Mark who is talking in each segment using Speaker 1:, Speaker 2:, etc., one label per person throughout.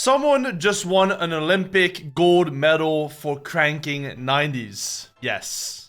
Speaker 1: Someone just won an Olympic gold medal for cranking 90s. Yes.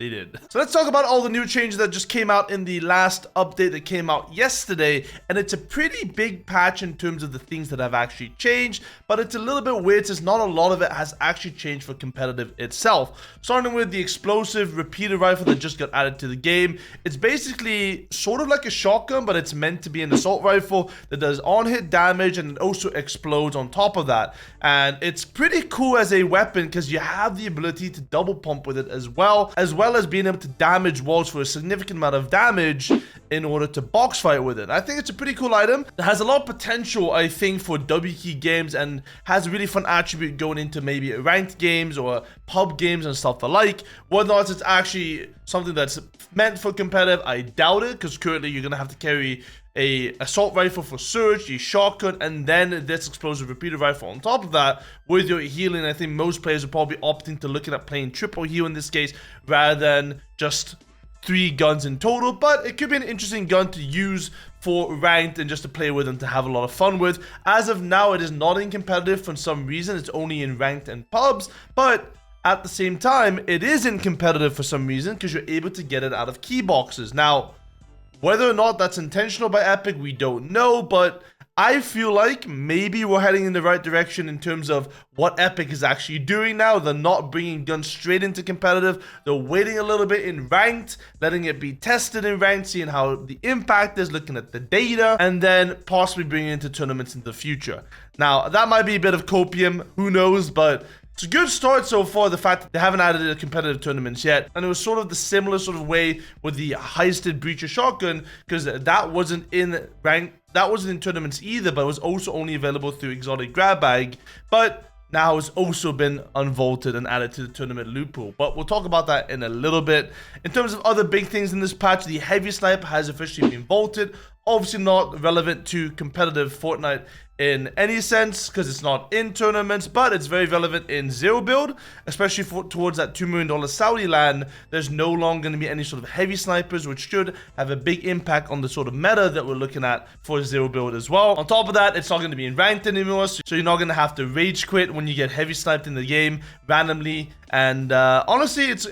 Speaker 1: They did. So let's talk about all the new changes that just came out in the last update that came out yesterday. And it's a pretty big patch in terms of the things that have actually changed, but it's a little bit weird since not a lot of it has actually changed for competitive itself. Starting with the explosive repeater rifle that just got added to the game. It's basically sort of like a shotgun, but it's meant to be an assault rifle that does on-hit damage and it also explodes on top of that. And it's pretty cool as a weapon because you have the ability to double pump with it as well as being able to damage walls for a significant amount of damage in order to box fight with it. I think it's a pretty cool item. It has a lot of potential, I think, for W key games and has a really fun attribute going into maybe ranked games or pub games and stuff alike. Whether or not it's actually something that's meant for competitive, I doubt it, because currently you're going to have to carry a assault rifle for search, a shotgun, and then this explosive repeater rifle on top of that with your healing. I think most players are probably opting to looking at playing triple heal in this case rather than just 3 guns in total, but it could be an interesting gun to use for ranked and just to play with and to have a lot of fun with. As of now, it is not in competitive for some reason. It's only in ranked and pubs, but at the same time, it is in competitive for some reason because you're able to get it out of key boxes. Now, whether or not that's intentional by Epic, we don't know, but I feel like maybe we're heading in the right direction in terms of what Epic is actually doing now. They're not bringing guns straight into competitive. They're waiting a little bit in ranked, letting it be tested in ranked, seeing how the impact is, looking at the data, and then possibly bringing it into tournaments in the future. Now, that might be a bit of copium, who knows, but it's a good start so far, the fact that they haven't added it to competitive tournaments yet. And it was sort of the similar sort of way with the heisted breacher shotgun, because that wasn't in rank, that wasn't in tournaments either, but it was also only available through exotic grab bag. But now it's also been unvaulted and added to the tournament loot pool. But we'll talk about that in a little bit. In terms of other big things in this patch, the heavy sniper has officially been vaulted. Obviously not relevant to competitive Fortnite in any sense because it's not in tournaments, but it's very relevant in zero build, especially towards that $2 million Saudi land. There's no longer going to be any sort of heavy snipers, which should have a big impact on the sort of meta that we're looking at for zero build as well. On top of that, it's not going to be in ranked anymore, so you're not going to have to rage quit when you get heavy sniped in the game randomly. And honestly, it's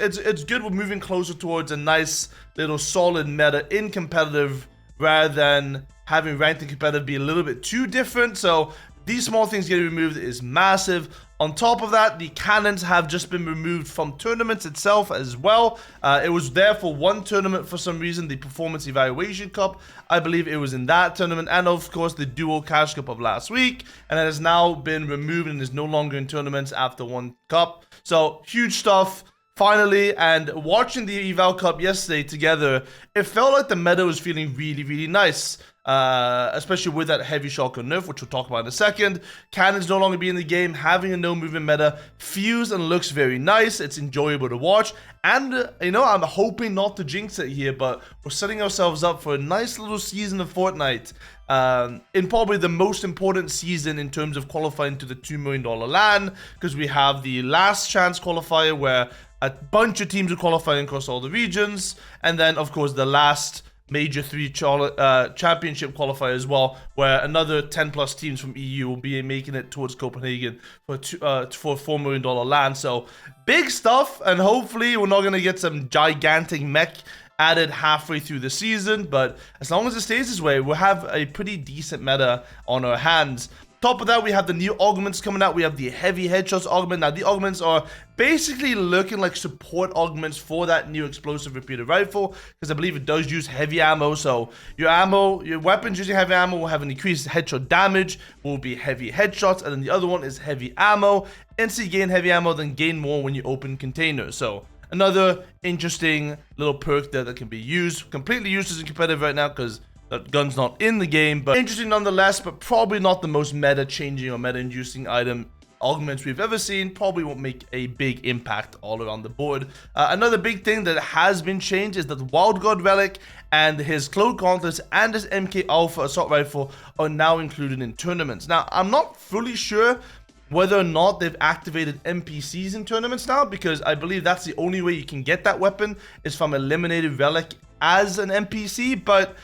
Speaker 1: good. We're moving closer towards a nice little solid meta in competitive, rather than having ranked and competitive be a little bit too different. So these small things getting removed is massive. On top of that, the cannons have just been removed from tournaments itself as well. It was there for one tournament for some reason, the Performance Evaluation Cup. I believe it was in that tournament, and of course the Duo Cash Cup of last week. And it has now been removed and is no longer in tournaments after one cup. So huge stuff. Finally, and watching the Eval Cup yesterday together, it felt like the meta was feeling really, really nice. Especially with that heavy shotgun nerf, which we'll talk about in a second. Cannons no longer be in the game, having a no movement meta feels and looks very nice. It's enjoyable to watch, and you know, I'm hoping not to jinx it here, but we're setting ourselves up for a nice little season of Fortnite. In probably the most important season in terms of qualifying to the $2 million LAN, because we have the last chance qualifier where a bunch of teams are qualifying across all the regions, and then of course the last major 3 championship qualifier as well, where another 10 plus teams from EU will be making it towards Copenhagen for a $4 million LAN. So big stuff, and hopefully we're not going to get some gigantic mech added halfway through the season, but as long as it stays this way, we'll have a pretty decent meta on our hands. Top of that, we have the new augments coming out. We have the heavy headshots augment. Now, the augments are basically looking like support augments for that new explosive repeater rifle, because I believe it does use heavy ammo. So your weapons using heavy ammo will have an increased headshot damage, will be heavy headshots, and then the other one is heavy ammo. Instantly gain heavy ammo, then gain more when you open containers. So another interesting little perk there that can be used. Completely useless in competitive right now because that gun's not in the game, but interesting nonetheless, but probably not the most meta-changing or meta-inducing item augments we've ever seen. Probably won't make a big impact all around the board. Another big thing that has been changed is that the Wild God Relic and his Cloak Gauntlets and his MK Alpha Assault Rifle are now included in tournaments. Now, I'm not fully sure whether or not they've activated NPCs in tournaments now, because I believe that's the only way you can get that weapon is from Eliminated Relic as an NPC, but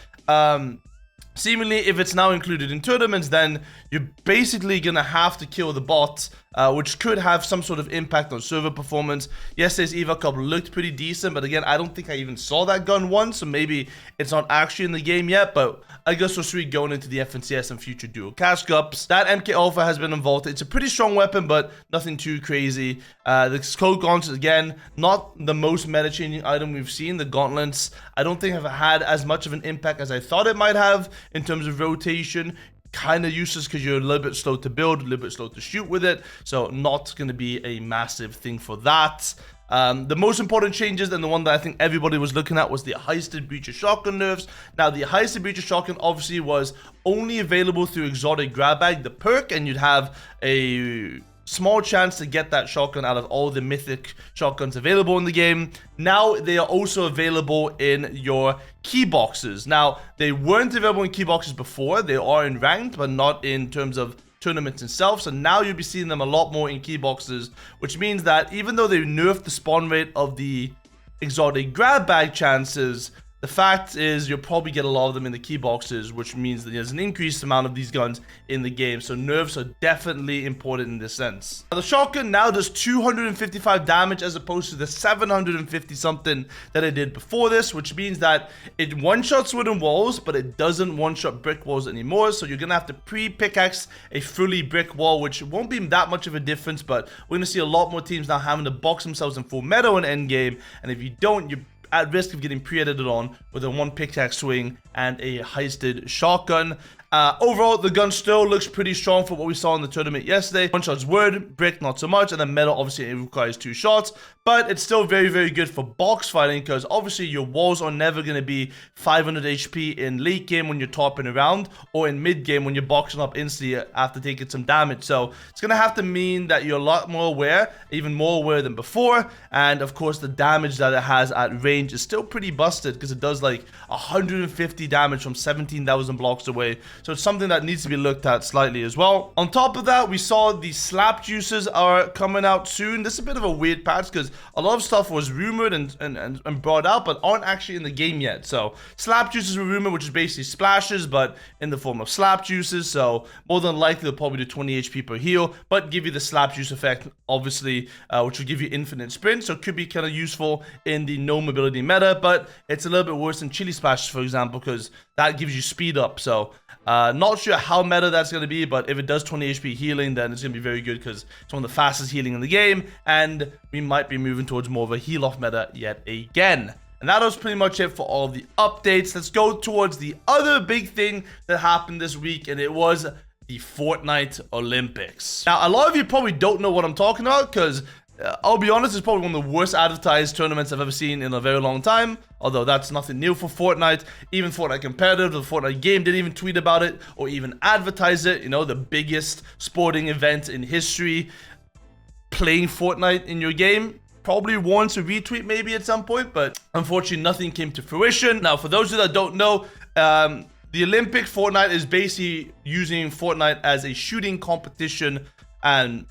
Speaker 1: seemingly, if it's now included in tournaments, then you're basically gonna have to kill the bot, which could have some sort of impact on server performance. Yesterday's Eva Cup looked pretty decent, but again, I don't think I even saw that gun once, so maybe it's not actually in the game yet, but I guess we'll see going into the FNCS and future Dual Cash Cups. That MK Alpha has been involved. It's a pretty strong weapon, but nothing too crazy. The Cold Gauntlets, again, not the most meta-changing item we've seen. The Gauntlets, I don't think have had as much of an impact as I thought it might have in terms of rotation. Kind of useless because you're a little bit slow to build, a little bit slow to shoot with it, so not going to be a massive thing for that. The most important changes, and the one that I think everybody was looking at, was the Heisted Breacher Shotgun nerfs. Now, the Heisted Breacher Shotgun obviously was only available through Exotic Grab Bag, the perk, and you'd have a small chance to get that shotgun out of all the mythic shotguns available in the game. Now they are also available in your key boxes. Now, they weren't available in key boxes before. They are in ranked, but not in terms of tournaments itself. So now you'll be seeing them a lot more in key boxes, which means that even though they nerfed the spawn rate of the exotic grab bag chances, the fact is you'll probably get a lot of them in the key boxes, which means that there's an increased amount of these guns in the game. So nerfs are definitely important in this sense. Now, the shotgun now does 255 damage as opposed to the 750 something that it did before this, which means that it one-shots wooden walls, but it doesn't one-shot brick walls anymore. So you're gonna have to pre-pickaxe a fully brick wall, which won't be that much of a difference, but we're gonna see a lot more teams now having to box themselves in full meta in endgame, and if you don't, you're at risk of getting pre-edited on with a one pickaxe swing and a heisted shotgun. Overall, the gun still looks pretty strong for what we saw in the tournament yesterday. One shot's wood, brick not so much, and then metal obviously it requires 2 shots, but it's still very, very good for box fighting because obviously your walls are never going to be 500 HP in late game when you're topping around, or in mid game when you're boxing up instantly after taking some damage. So it's going to have to mean that you're a lot more aware, even more aware than before, and of course the damage that it has at range is still pretty busted because it does like 150 damage from 17,000 blocks away. So it's something that needs to be looked at slightly as well. On top of that, we saw the slap juices are coming out soon. This is a bit of a weird patch because a lot of stuff was rumored and brought out, but aren't actually in the game yet. So slap juices were rumored, which is basically splashes, but in the form of slap juices. So more than likely, they'll probably do 20 HP per heal, but give you the slap juice effect, obviously, which will give you infinite sprint. So it could be kind of useful in the no mobility meta, but it's a little bit worse than chili splashes, for example, because that gives you speed up. So not sure how meta that's going to be, but if it does 20 HP healing, then it's going to be very good because it's one of the fastest healing in the game, and we might be moving towards more of a heal off meta yet again. And that was pretty much it for all the updates. Let's go towards the other big thing that happened this week, and it was the Fortnite Olympics. Now, a lot of you probably don't know what I'm talking about because I'll be honest, it's probably one of the worst advertised tournaments I've ever seen in a very long time. Although that's nothing new for Fortnite. Even Fortnite Competitive, the Fortnite game, didn't even tweet about it or even advertise it. You know, the biggest sporting event in history. Playing Fortnite in your game probably warrants a retweet maybe at some point, but unfortunately nothing came to fruition. Now, for those of you that don't know, the Olympic Fortnite is basically using Fortnite as a shooting competition, and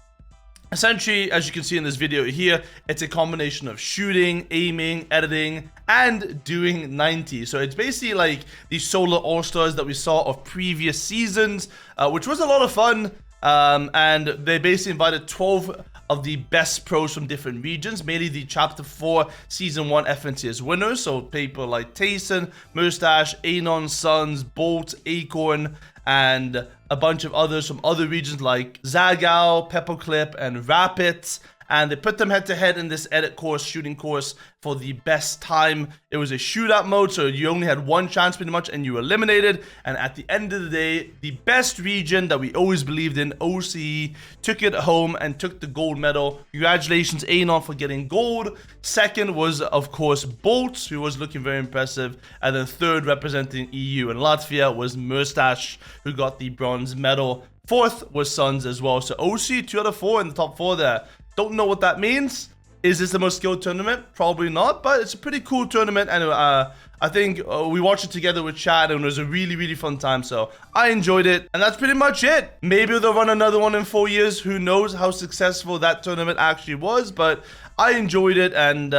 Speaker 1: essentially, as you can see in this video here, it's a combination of shooting, aiming, editing, and doing 90. So it's basically like the Solar All-Stars that we saw of previous seasons, which was a lot of fun. And they basically invited 12 of the best pros from different regions, mainly the Chapter 4 Season 1 FNCS winners. So people like Tayson, Mustache, Anon, Suns, Bolt, Acorn, and a bunch of others from other regions like Zagao, Pepperclip, and Rapid. And they put them head-to-head in this edit course, shooting course, for the best time. It was a shootout mode, so you only had one chance pretty much, and you were eliminated. And at the end of the day, the best region that we always believed in, OCE, took it home and took the gold medal. Congratulations, Anon, for getting gold. Second was, of course, Bolt, who was looking very impressive. And then third, representing EU and Latvia, was Mustache, who got the bronze medal. Fourth was Suns as well. So OCE, 2 out of 4 in the top 4 there. Don't know what that means. Is this the most skilled tournament? Probably not, but it's a pretty cool tournament, and I think we watched it together with Chad, and it was a really, really fun time, so I enjoyed it, and that's pretty much it. Maybe they'll run another one in 4 years. Who knows how successful that tournament actually was, but I enjoyed it, and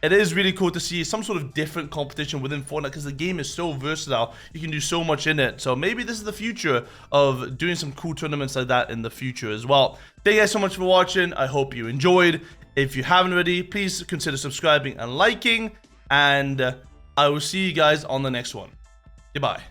Speaker 1: it is really cool to see some sort of different competition within Fortnite because the game is so versatile. You can do so much in it. So maybe this is the future of doing some cool tournaments like that in the future as well. Thank you guys so much for watching. I hope you enjoyed. If you haven't already, please consider subscribing and liking. And I will see you guys on the next one. Goodbye.